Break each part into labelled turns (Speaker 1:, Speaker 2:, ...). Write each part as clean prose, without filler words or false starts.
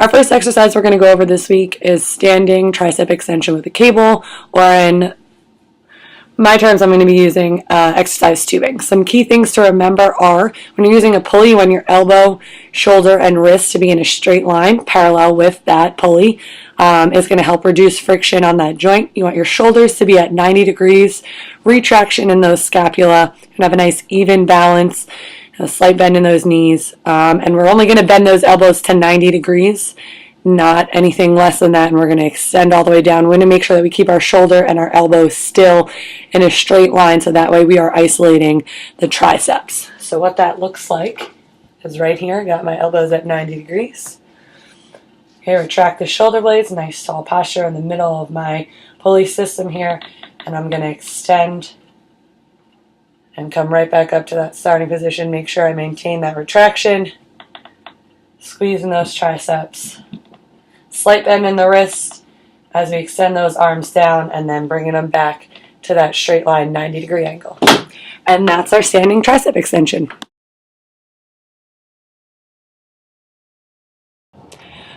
Speaker 1: Our first exercise we're going to go over this week is standing tricep extension with a cable, or in my terms, I'm going to be using exercise tubing. Some key things to remember are when you're using a pulley, you want your elbow, shoulder, and wrist to be in a straight line parallel with that pulley. It's going to help reduce friction on that joint. You want your shoulders to be at 90 degrees, retraction in those scapula, and have a nice even balance, a slight bend in those knees. And we're only going to bend those elbows to 90 degrees. Not anything less than that, and we're going to extend all the way down. We're going to make sure that we keep our shoulder and our elbow still in a straight line, so that way we are isolating the triceps. So what that looks like is right here. I got my elbows at 90 degrees. Okay, retract the shoulder blades, nice tall posture in the middle of my pulley system here, and I'm going to extend and come right back up to that starting position. Make sure I maintain that retraction, squeezing those triceps. Slight bend in the wrist as we extend those arms down, and then bringing them back to that straight line 90-degree angle. And that's our standing tricep extension.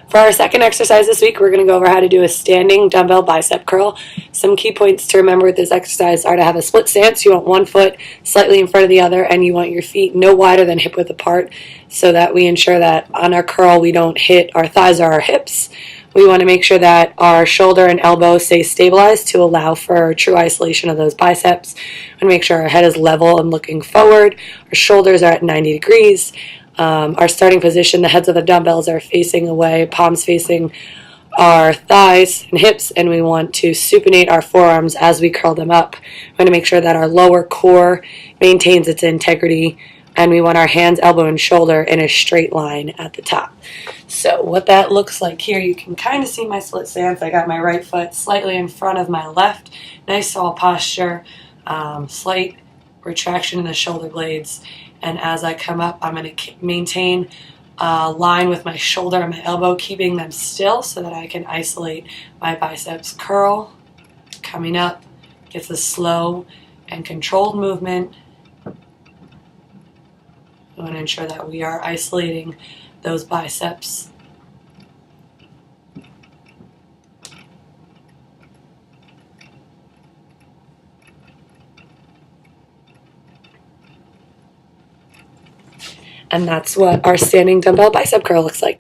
Speaker 1: For our second exercise this week, we're going to go over how to do a standing dumbbell bicep curl. Some key points to remember with this exercise are to have a split stance. You want one foot slightly in front of the other, and you want your feet no wider than hip width apart, so that we ensure that on our curl we don't hit our thighs or our hips. We want to make sure that our shoulder and elbow stay stabilized to allow for true isolation of those biceps. We want to make sure our head is level and looking forward. Our shoulders are at 90 degrees. Our starting position, the heads of the dumbbells are facing away, palms facing our thighs and hips, and we want to supinate our forearms as we curl them up. We want to make sure that our lower core maintains its integrity, and we want our hands, elbow, and shoulder in a straight line at the top. So what that looks like here, you can kind of see my split stance. I got my right foot slightly in front of my left. Nice tall posture, slight retraction in the shoulder blades. And as I come up, I'm going to maintain a line with my shoulder and my elbow, keeping them still so that I can isolate my biceps curl. Coming up, gets a slow and controlled movement. I want to ensure that we are isolating those biceps. And that's what our standing dumbbell bicep curl looks like.